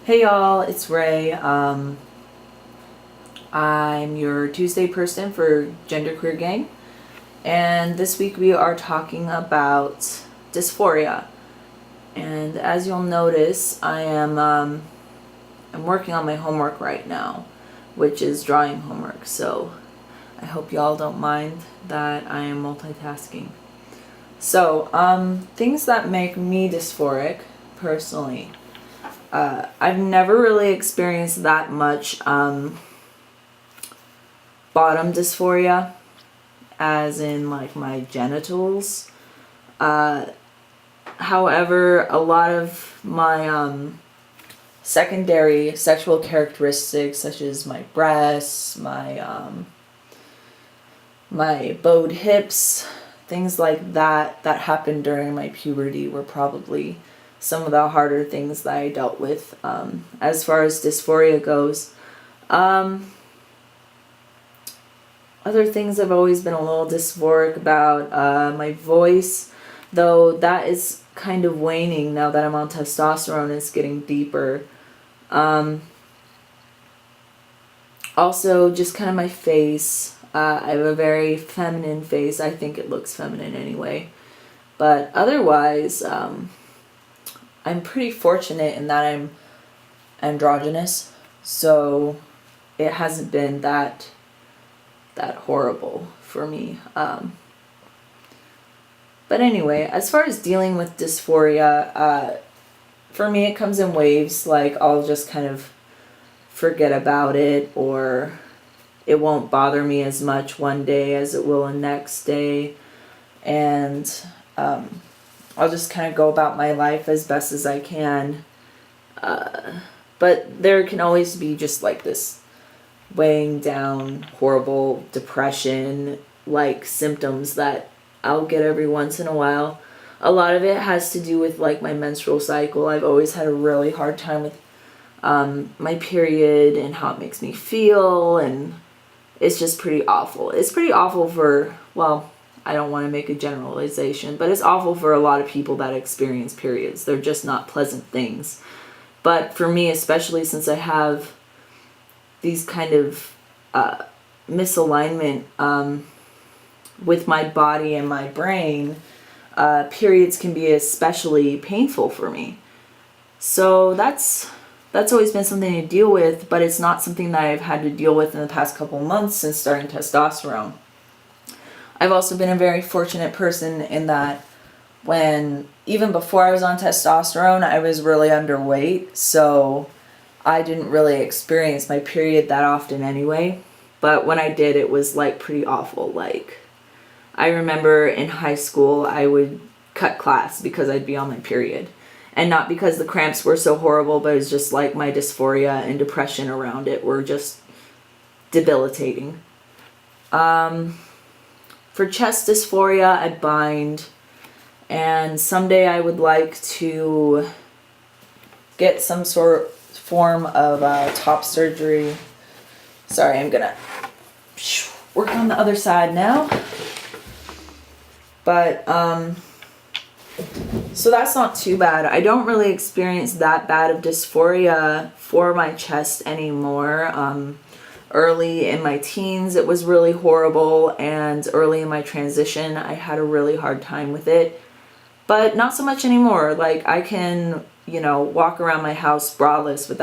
Hey y'all, it's Ray. I'm your Tuesday person for Genderqueer Gang, and this week we are talking about dysphoria. And as you'll notice, I'm working on my homework right now, which is drawing homework. So I hope y'all don't mind that I am multitasking. So things that make me dysphoric personally. I've never really experienced that much bottom dysphoria, as in like my genitals. However, a lot of my secondary sexual characteristics, such as my breasts, my bowed hips, things like that, that happened during my puberty, were probably some of the harder things that I dealt with as far as dysphoria goes. Other things I've always been a little dysphoric about, my voice, though that is kind of waning now that I'm on testosterone. It's getting deeper. Also, just kind of my face. I have a very feminine face. I think it looks feminine anyway. But otherwise, I'm pretty fortunate in that I'm androgynous, so it hasn't been that horrible for me. But anyway, as far as dealing with dysphoria, for me it comes in waves. Like, I'll just kind of forget about it, or it won't bother me as much one day as it will the next day, and I'll just kind of go about my life as best as I can. But there can always be just like this weighing down, horrible depression like symptoms that I'll get every once in a while. A lot of it has to do with like my menstrual cycle. I've always had a really hard time with my period and how it makes me feel, and it's just pretty awful. It's pretty awful for, well, I don't want to make a generalization, but it's awful for a lot of people that experience periods. They're just not pleasant things. But for me, especially since I have these kind of misalignment with my body and my brain, periods can be especially painful for me. So that's always been something to deal with, but it's not something that I've had to deal with in the past couple months since starting testosterone. I've also been a very fortunate person in that even before I was on testosterone, I was really underweight, so I didn't really experience my period that often anyway. But when I did, it was like pretty awful. Like, I remember in high school, I would cut class because I'd be on my period. And not because the cramps were so horrible, but it was just like my dysphoria and depression around it were just debilitating. For chest dysphoria, I bind. And someday I would like to get some form of top surgery. Sorry, I'm gonna work on the other side now. But so that's not too bad. I don't really experience that bad of dysphoria for my chest anymore. Early in my teens it was really horrible, and early in my transition I had a really hard time with it. But not so much anymore. Like, I can, walk around my house braless or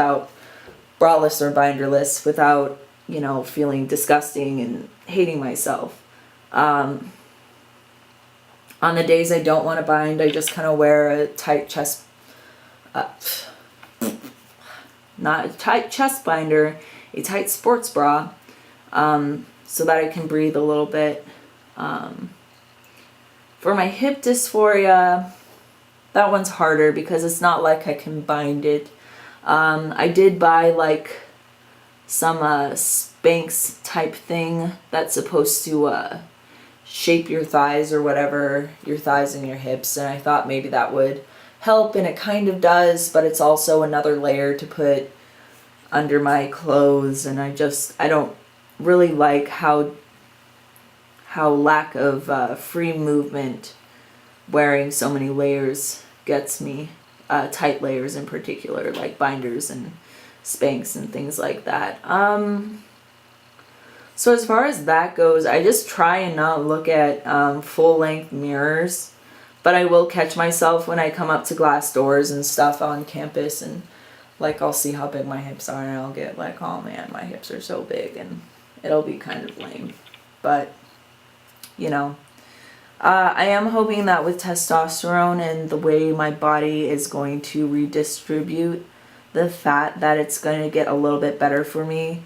binderless without, feeling disgusting and hating myself. On the days I don't want to bind, I just kind of wear a tight chest, not a tight chest binder, a tight sports bra, so that I can breathe a little bit. For my hip dysphoria, that one's harder because it's not like I can bind it. I did buy like some Spanx type thing that's supposed to shape your thighs or whatever, your thighs and your hips, and I thought maybe that would help, and it kind of does, but it's also another layer to put under my clothes, and I don't really like how lack of free movement wearing so many layers gets me. tight layers in particular, like binders and Spanx and things like that. So as far as that goes, I just try and not look at full-length mirrors, but I will catch myself when I come up to glass doors and stuff on campus, and like I'll see how big my hips are and I'll get like, oh man, my hips are so big, and it'll be kind of lame. But, you know, I am hoping that with testosterone and the way my body is going to redistribute the fat, that it's going to get a little bit better for me.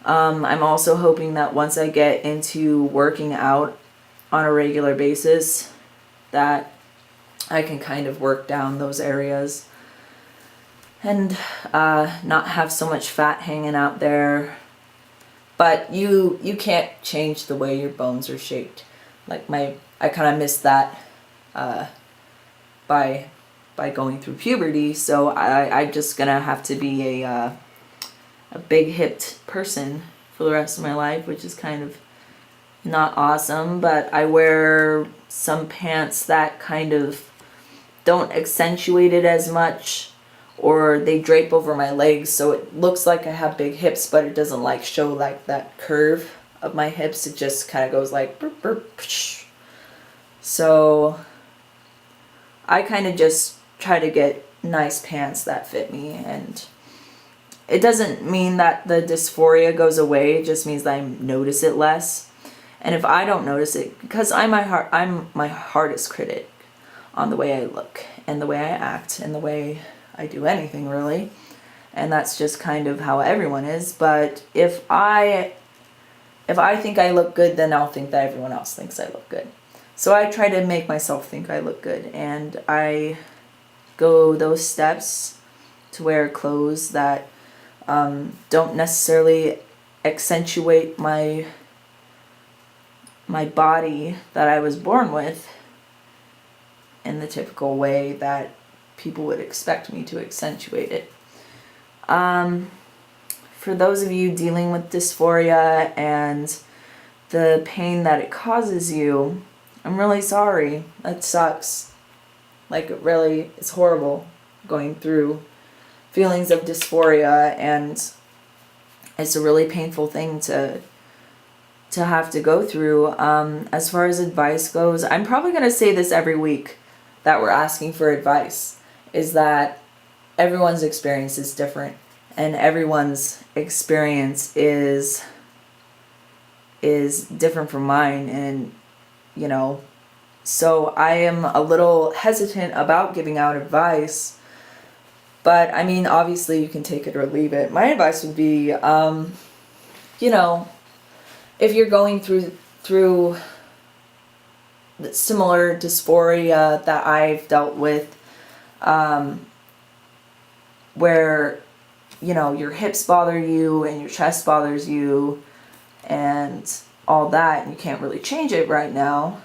I'm also hoping that once I get into working out on a regular basis, that I can kind of work down those areas and not have so much fat hanging out there. But you can't change the way your bones are shaped. Like I kind of missed that by going through puberty, so I'm just gonna have to be a big hipped person for the rest of my life, which is kind of not awesome. But I wear some pants that kind of don't accentuate it as much, or they drape over my legs so it looks like I have big hips, but it doesn't like show like that curve of my hips. It just kind of goes like burp, burp, psh. So I kind of just try to get nice pants that fit me, and it doesn't mean that the dysphoria goes away. It just means that I notice it less. And if I don't notice it, because I'm my hardest critic on the way I look and the way I act and the way I do anything, really. And that's just kind of how everyone is. But if I think I look good, then I'll think that everyone else thinks I look good. So I try to make myself think I look good, and I go those steps to wear clothes that don't necessarily accentuate my body that I was born with in the typical way that people would expect me to accentuate it. For those of you dealing with dysphoria and the pain that it causes you, I'm really sorry. That sucks. Like, it really is horrible going through feelings of dysphoria, and it's a really painful thing to have to go through. As far as advice goes, I'm probably going to say this every week that we're asking for advice, is that everyone's experience is different, and everyone's experience is different from mine, and you know, so I am a little hesitant about giving out advice. But I mean, obviously you can take it or leave it. My advice would be, you know, if you're going through similar dysphoria that I've dealt with, where, you know, your hips bother you and your chest bothers you and all that, and you can't really change it right now,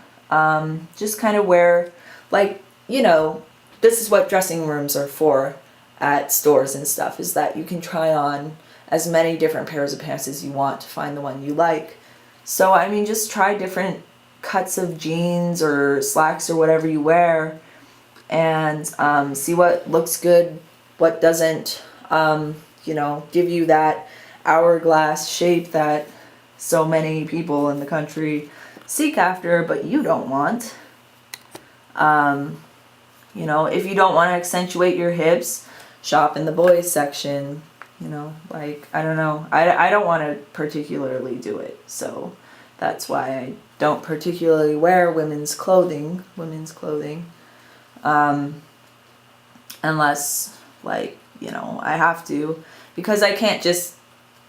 just kind of wear, like, you know, this is what dressing rooms are for at stores and stuff, is that you can try on as many different pairs of pants as you want to find the one you like. So I mean, just try different cuts of jeans or slacks or whatever you wear, and see what looks good, what doesn't, you know, give you that hourglass shape that so many people in the country seek after, but you don't want. You know, if you don't want to accentuate your hips, shop in the boys section. You know, like, I don't know. I don't want to particularly do it, so that's why I don't particularly wear women's clothing. Unless, like, you know, I have to, because I can't just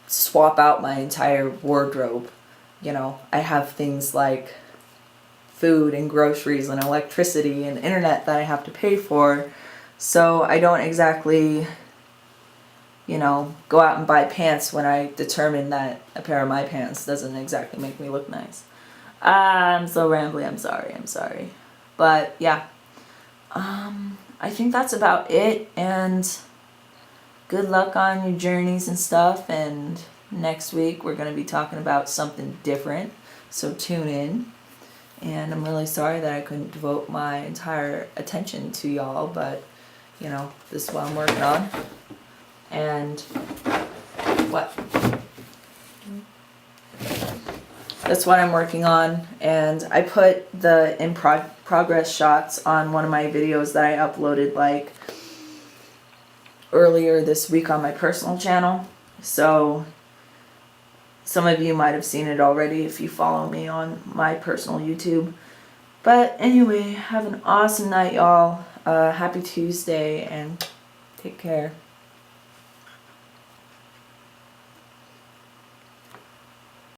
swap out my entire wardrobe. You know, I have things like food and groceries and electricity and internet that I have to pay for, so I don't exactly, you know, go out and buy pants when I determine that a pair of my pants doesn't exactly make me look nice. I'm so rambly, I'm sorry. But yeah, I think that's about it, and good luck on your journeys and stuff, and next week we're going to be talking about something different, so tune in. And I'm really sorry that I couldn't devote my entire attention to y'all, but you know, this is what I'm working on. And what? That's what I'm working on. And I put the in progress shots on one of my videos that I uploaded like earlier this week on my personal channel. So some of you might have seen it already if you follow me on my personal YouTube. But anyway, have an awesome night, y'all. Happy Tuesday, and take care.